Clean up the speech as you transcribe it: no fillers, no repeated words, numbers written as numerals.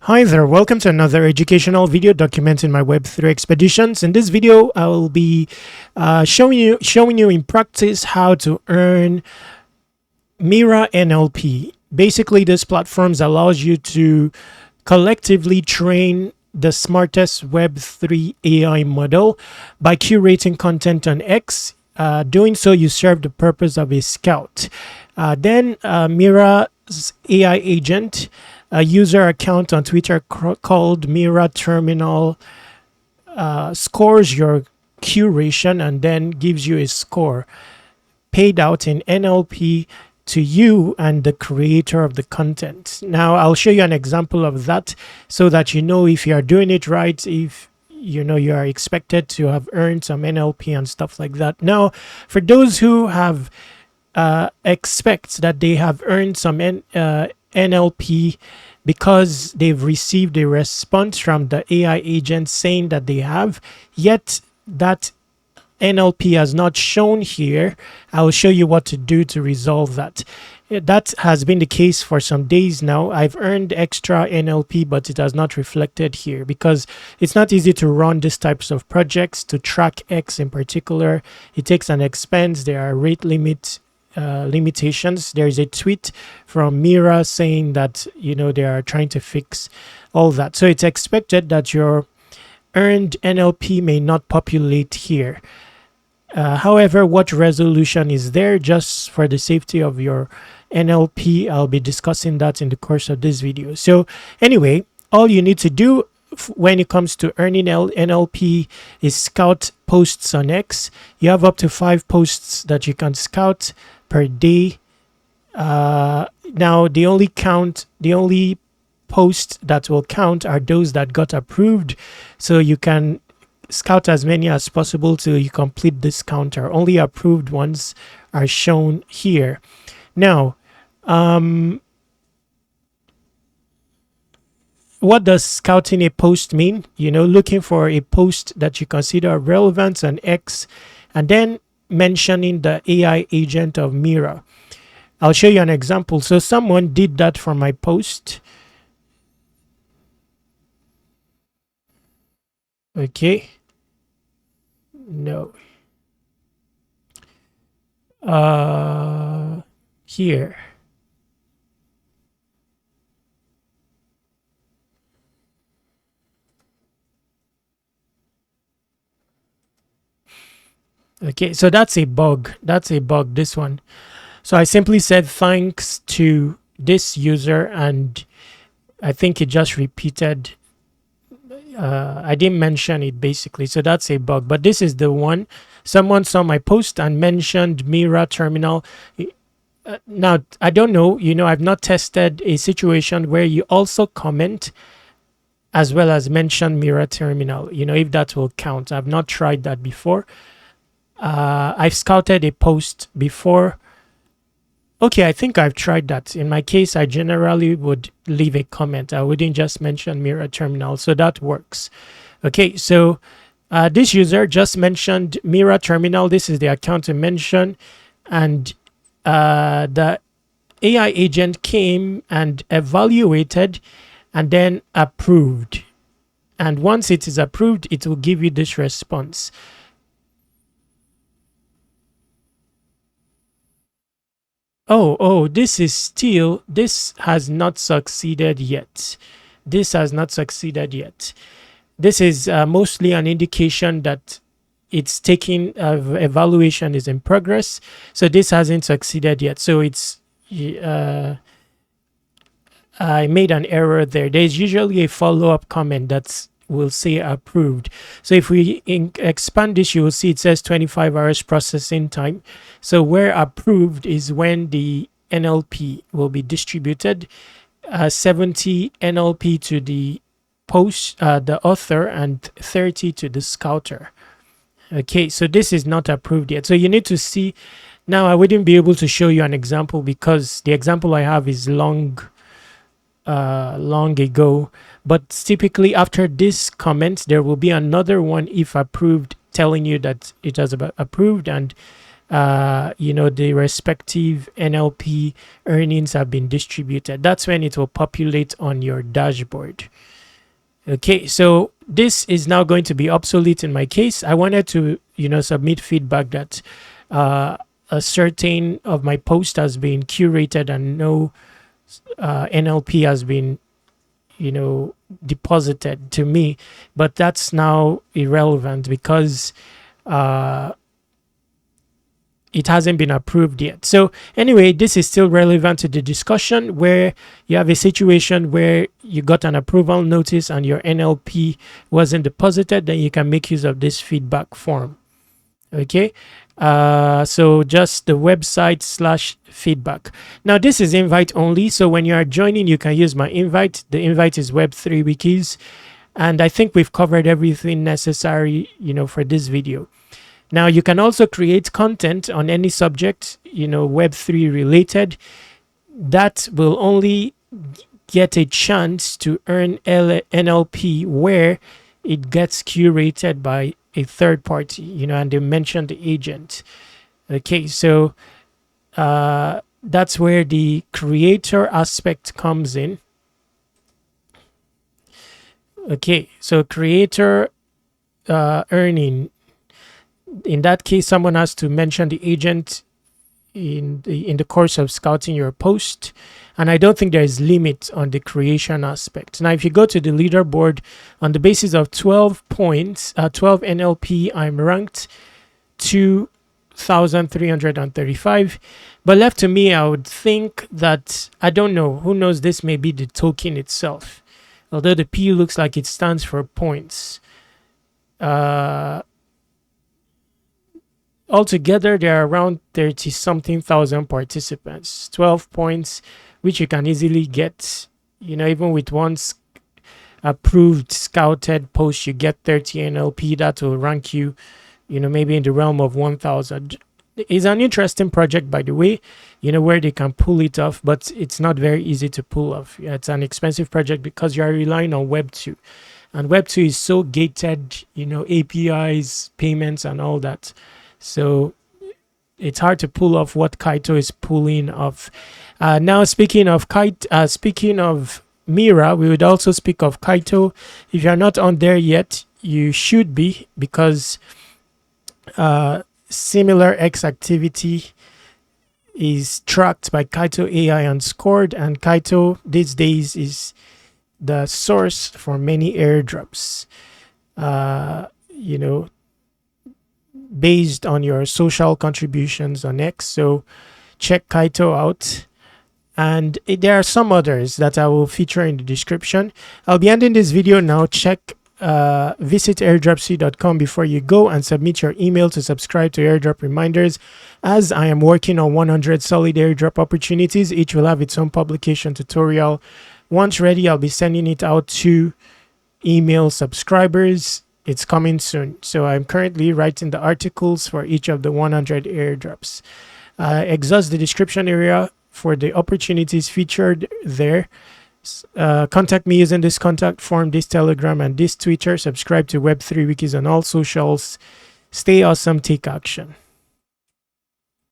Hi there, welcome to another educational video documenting my Web3 expeditions. In this video, I will be showing you in practice how to earn Mirra NLP. Basically, this platform allows you to collectively train the smartest Web3 AI model by curating content on X. Doing so, you serve the purpose of a scout. Then Mirra's AI agent, a user account on Twitter called Mirra Terminal, scores your curation and then gives you a score paid out in NLP to you and the creator of the content. Now, I'll show you an example of that so that you know if you are doing it right, if you know you are expected to have earned some NLP and stuff like that. Now, for those who have expect that they have earned some NLP because they've received a response from the AI agent saying that they have, yet that NLP has not shown here. I will show you what to do to resolve that. That has been the case for some days now. I've earned extra NLP, but it has not reflected here because it's not easy to run these types of projects, to track X in particular. It takes an expense. There are rate limitations. There is a tweet from Mirra saying that they are trying to fix all that. So it's expected that your earned NLP may not populate here. However, what resolution is there? Just for the safety of your NLP, I'll be discussing that in the course of this video. So anyway, all you need to do when it comes to earning NLP is scout posts on X. You have up to 5 posts that you can scout per day. Now, the only posts that will count are those that got approved. So you can scout as many as possible till you complete this counter. Only approved ones are shown here. Now, what does scouting a post mean? Looking for a post that you consider relevant on X and then mentioning the AI agent of Mirra. I'll show you an example. So someone did that for my post. Okay. No. Here. Okay, so that's a bug. This one. So I simply said thanks to this user, and I think it just repeated. I didn't mention it basically, so that's a bug. But this is the one. Someone saw my post and mentioned Mirra Terminal. Now, I don't know, I've not tested a situation where you also comment as well as mention Mirra Terminal, if that will count. I've not tried that before. I've scouted a post before. Okay, I think I've tried that. In my case, I generally would leave a comment. I wouldn't just mention Mirra Terminal, so that works. Okay, so this user just mentioned Mirra Terminal. This is the account to mention, and the AI agent came and evaluated and then approved. And once it is approved, it will give you this response. Oh, this has not succeeded yet. This is mostly an indication that it's taking evaluation is in progress. So this hasn't succeeded yet. So it's I made an error there. There's usually a follow-up comment that will say approved. So if we expand this, you will see it says 25 hours processing time. So where approved is when the NLP will be distributed, 70 NLP to the the author and 30 to the scouter. Okay, so this is not approved yet. So you need to see. Now, I wouldn't be able to show you an example because the example I have is long ago, but typically after this comment there will be another one if approved telling you that it has approved, and the respective NLP earnings have been distributed. That's when it will populate on your dashboard. Okay, so this is now going to be obsolete in my case. I wanted to, submit feedback that a certain of my post has been curated and no NLP has been, deposited to me. But that's now irrelevant because it hasn't been approved yet. So anyway, this is still relevant to the discussion where you have a situation where you got an approval notice and your NLP wasn't deposited, then you can make use of this feedback form. Okay, so just the website /feedback. Now this is invite only, so when you are joining you can use my invite. The invite is Web3 Wikis, and I think we've covered everything necessary for this video. Now you can also create content on any subject, Web3 related, that will only get a chance to earn NLP where it gets curated by a third party, and they mentioned the agent. Okay, so that's where the creator aspect comes in. Okay, so creator earning. In that case, someone has to mention the agent in the course of scouting your post, and I don't think there is limit on the creation aspect. Now if you go to the leaderboard, on the basis of 12 points, 12 NLP, I'm ranked 2,335, but left to me, I would think that, I don't know, who knows, this may be the token itself, although the P looks like it stands for points. Altogether, there are around 30-something thousand participants. 12 points, which you can easily get. Even with one approved, scouted post, you get 30 NLP. That will rank you, maybe in the realm of 1,000. It's an interesting project, by the way, where they can pull it off, but it's not very easy to pull off. It's an expensive project because you are relying on Web 2. And Web 2 is so gated, APIs, payments, and all that. So it's hard to pull off what Kaito is pulling off. Now, speaking of Mirra, we would also speak of Kaito. If you're not on there yet, you should be, because similar X activity is tracked by Kaito AI and scored, and Kaito these days is the source for many airdrops. Based on your social contributions on X. So check Kaito out. And there are some others that I will feature in the description. I'll be ending this video now. Visit airdropc.com before you go and submit your email to subscribe to airdrop reminders, as I am working on 100 solid airdrop opportunities. Each will have its own publication tutorial. Once ready, I'll be sending it out to email subscribers. It's coming soon. So I'm currently writing the articles for each of the 100 airdrops. Exhaust the description area for the opportunities featured there. Contact me using this contact form, this Telegram, and this Twitter. Subscribe to Web3 Wikis on all socials. Stay awesome, take action.